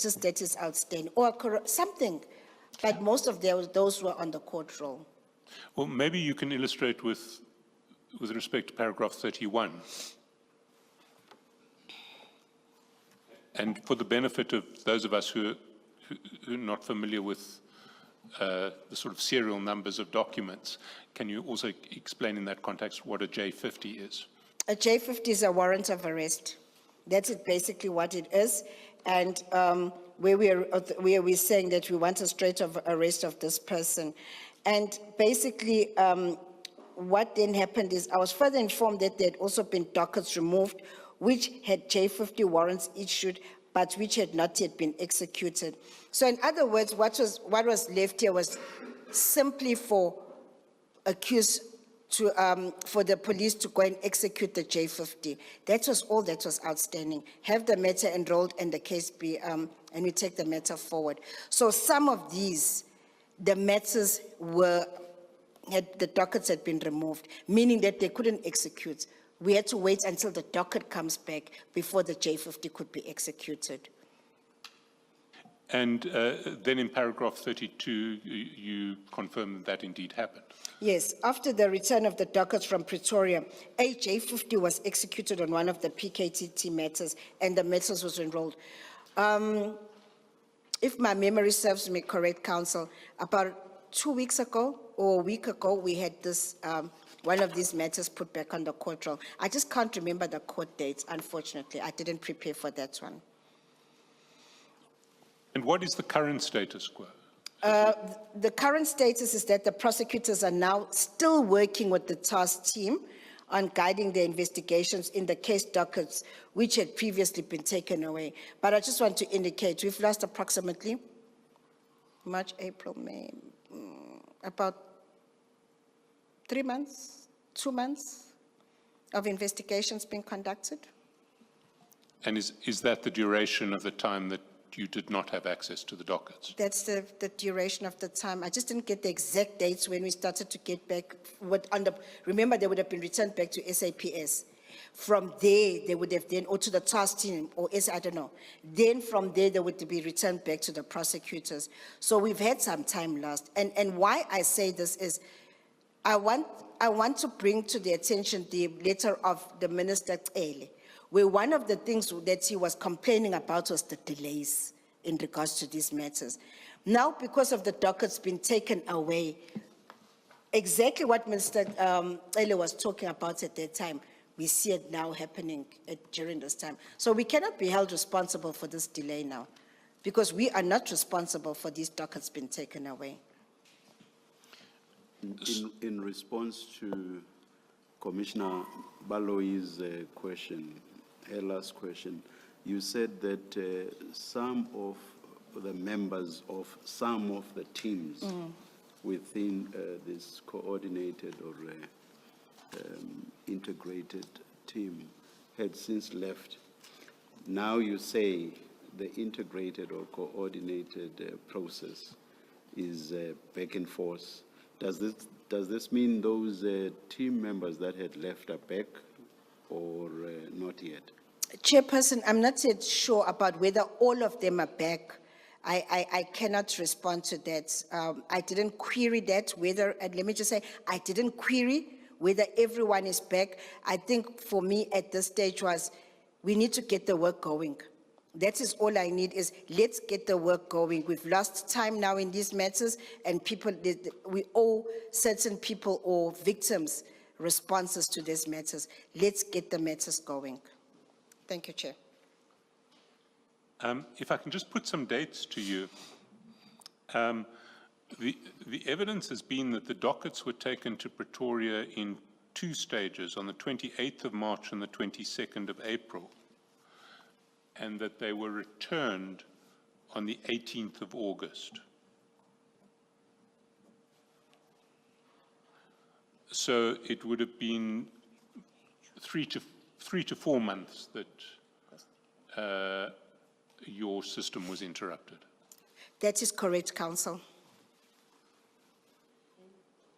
that is outstanding, or something, but most of those were on the court roll. Well, maybe you can illustrate with respect to paragraph 31. And for the benefit of those of us who are not familiar with the sort of serial numbers of documents, can you also explain in that context what a J50 is? A J50 is a warrant of arrest. That's basically what it is. And where we're saying that we want a straight of arrest of this person. And basically, what then happened is I was further informed that there had also been dockets removed, which had J50 warrants issued, but which had not yet been executed. So in other words, what was left here was simply for accused to, for the police to go and execute the J50. That was all that was outstanding. Have the matter enrolled and the case be, and we take the matter forward. So some of these, the matters the dockets had been removed, meaning that they couldn't execute. We had to wait until the docket comes back before the J50 could be executed. And then in paragraph 32, you confirm that indeed happened. Yes, after the return of the dockets from Pretoria, a J50 was executed on one of the PKTT matters, and the matters was enrolled. If my memory serves me correct, Council, about 2 weeks ago or a week ago, we had this, one of these matters put back on the court roll. I just can't remember the court dates, unfortunately. I didn't prepare for that one. And what is the current status quo? The current status is that the prosecutors are now still working with the task team on guiding the investigations in the case dockets, which had previously been taken away. But I just want to indicate we've lost approximately March, April, May, about 3 months, 2 months of investigations being conducted. And is that the duration of the time that you did not have access to the dockets? That's the duration of the time. I just didn't get the exact dates when we started to get back. Remember, they would have been returned back to SAPS. From there, they would have then, or to the task team, or I don't know. Then from there, they would be returned back to the prosecutors. So we've had some time lost. And why I say this is, I want to bring to the attention the letter of the Minister Cele, where one of the things that he was complaining about was the delays in regards to these matters. Now, because of the dockets being taken away, exactly what Minister Cele was talking about at that time, we see it now happening during this time. So we cannot be held responsible for this delay now, because we are not responsible for these dockets being taken away. In response to Commissioner Baloyi's question, her last question, you said that some of the members of some of the teams within this coordinated or integrated team had since left. Now you say the integrated or coordinated process is back in force. Does this mean those team members that had left are back or not yet? Chairperson, I'm not yet sure about whether all of them are back. I cannot respond to that. I didn't query that, whether, and let me just say, I didn't query whether everyone is back. I think for me at this stage was, we need to get the work going. That is all I need is, let's get the work going. We've lost time now in these matters, and people, we owe certain people or victims responses to these matters. Let's get the matters going. Thank you, Chair. If I can just put some dates to you. The evidence has been that the dockets were taken to Pretoria in 2 stages, on the 28th of March and the 22nd of April, and that they were returned on the 18th of August. So it would have been 3 to 4 months that your system was interrupted. That is correct, Council.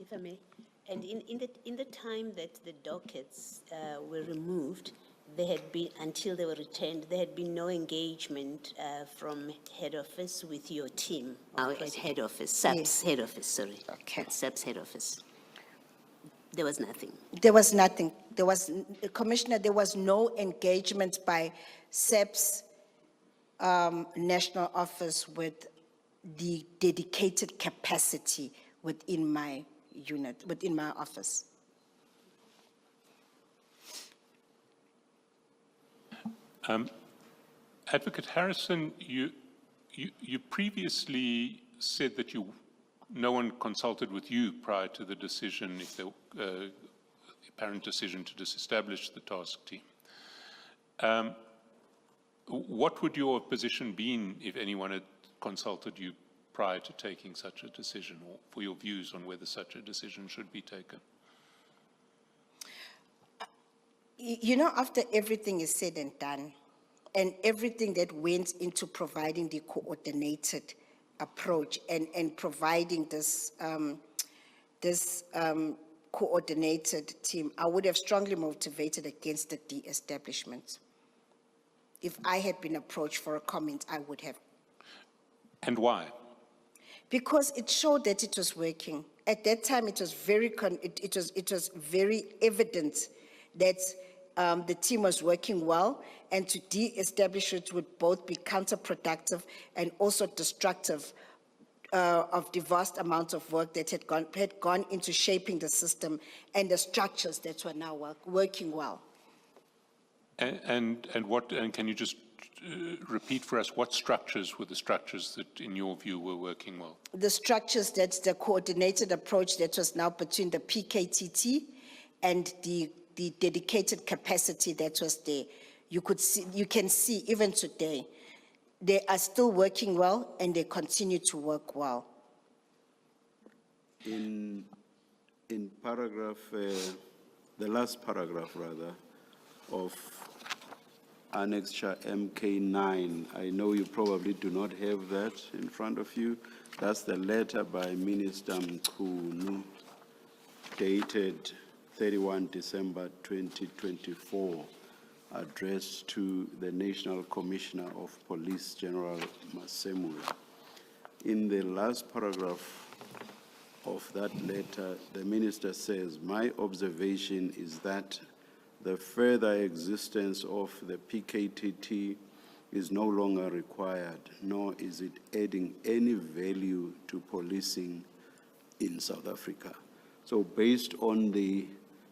If I may, and in the time that the dockets were removed, there had been, until they were returned, there had been no engagement from head office with your team. At head office, SAPS Yes. head office, sorry. Okay. At SAPS head office. There was nothing. There was nothing. There was, Commissioner, there was no engagement by SEP's national office with the dedicated capacity within my unit, within my office. Advocate Harrison, you previously said that no one consulted with you prior to the decision, if the apparent decision to disestablish the task team. What would your position been if anyone had consulted you prior to taking such a decision, or for your views on whether such a decision should be taken? You know, after everything is said and done, and everything that went into providing the coordinated approach and providing this, coordinated team, I would have strongly motivated against the de-establishment. If I had been approached for a comment, I would have. And why? Because it showed that it was working. At that time, it was very, it was very evident that the team was working well, and to de-establish it would both be counterproductive and also destructive of the vast amount of work that had gone into shaping the system and the structures that were now working well. And can you just repeat for us what structures were the structures that, in your view, were working well? The structures, that's the coordinated approach that was now between the PKTT and the dedicated capacity that was there. You can see even today, they are still working well and they continue to work well. In paragraph, the last paragraph rather, of Annexure MK9, I know you probably do not have that in front of you. That's the letter by Minister Mkhwanazi, dated 31 December 2024, addressed to the National Commissioner of Police, General Masemula. In the last paragraph of that letter, the minister says, "My observation is that the further existence of the PKTT is no longer required, nor is it adding any value to policing in South Africa." So based on the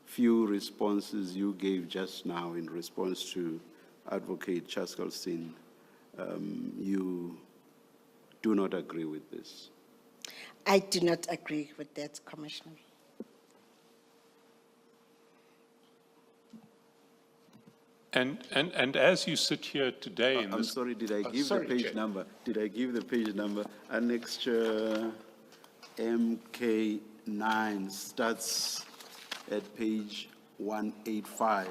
few responses you gave just now in response to Advocate Chaskalson, you do not agree with this? I do not agree with that, Commissioner. And as you sit here today in I'm this... sorry, did I give the page Chair. number? Did I give the page number? Annexure MK9 starts at page 185,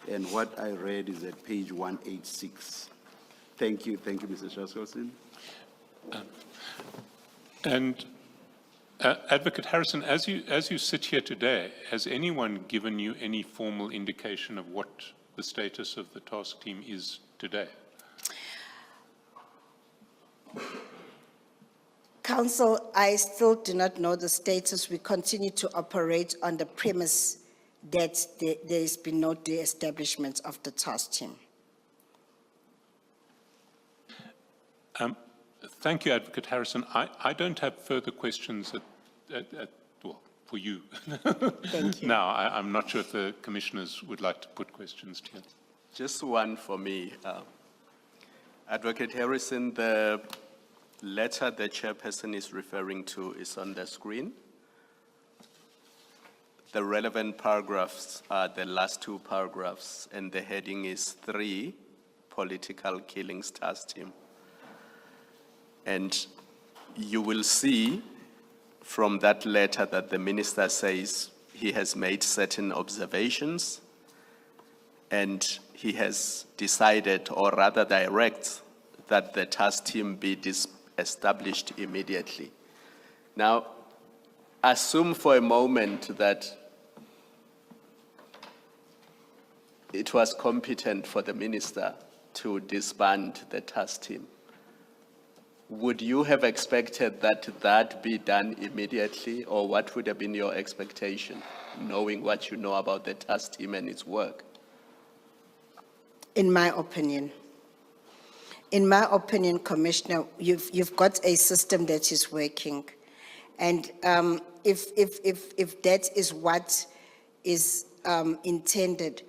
and what I read is at page 186. Thank you, Mr. Chaskalson. And Advocate Harrison, as you sit here today, has anyone given you any formal indication of what the status of the task team is today? Council, I still do not know the status. We continue to operate on the premise that there has been no de-establishment of the task team. Thank you, Advocate Harrison. I don't have further questions for you. Thank you. Now, I'm not sure if the commissioners would like to put questions to you. Just one for me. Advocate Harrison, the letter the chairperson is referring to is on the screen. The relevant paragraphs are the last two paragraphs, and the heading is 3, Political Killings Task Team. And you will see from that letter that the minister says he has made certain observations and he has decided, or rather directs, that the task team be established immediately. Now, assume for a moment that it was competent for the minister to disband the task team. Would you have expected that be done immediately, or what would have been your expectation, knowing what you know about the task team and its work? In my opinion, Commissioner, you've got a system that is working. And if that is what is intended,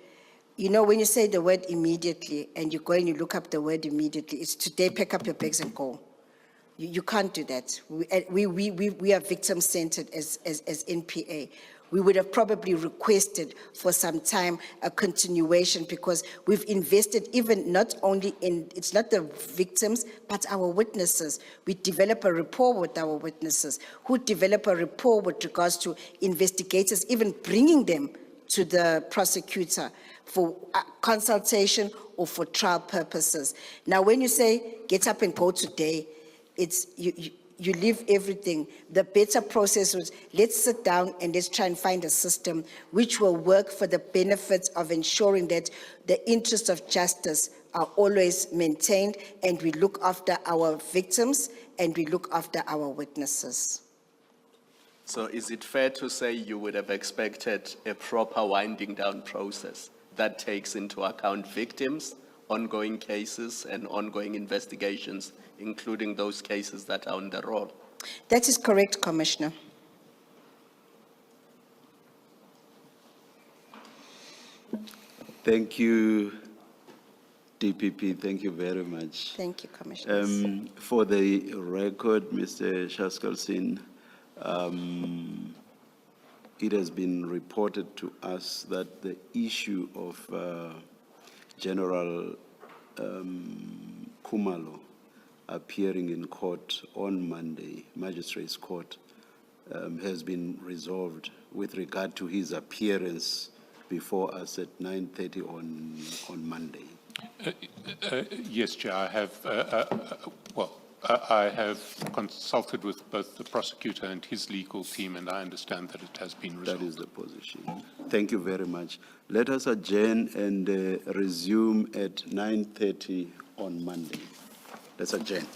you know, when you say the word immediately and you go and you look up the word immediately, it's today, pack up your bags and go. You can't do that. We are victim-centered as NPA. We would have probably requested for some time a continuation, because we've invested even not only in, it's not the victims, but our witnesses. We develop a rapport with our witnesses, who develop a rapport with regards to investigators, even bringing them to the prosecutor for consultation or for trial purposes. Now, when you say get up and go today, it's you leave everything. The better process was, let's sit down and let's try and find a system which will work for the benefit of ensuring that the interests of justice are always maintained, and we look after our victims and we look after our witnesses. So is it fair to say you would have expected a proper winding down process that takes into account victims, ongoing cases, and ongoing investigations, including those cases that are on the roll? That is correct, Commissioner. Thank you, DPP. Thank you very much. Thank you, Commissioner. For the record, Mr. Shaskalsin, it has been reported to us that the issue of General Khumalo appearing in court on Monday, Magistrates Court, has been resolved with regard to his appearance before us at 9:30 on Monday. Yes, Chair, I have, I have consulted with both the prosecutor and his legal team, and I understand that it has been resolved. That is the position. Thank you very much. Let us adjourn and resume at 9:30 on Monday. Let's adjourn.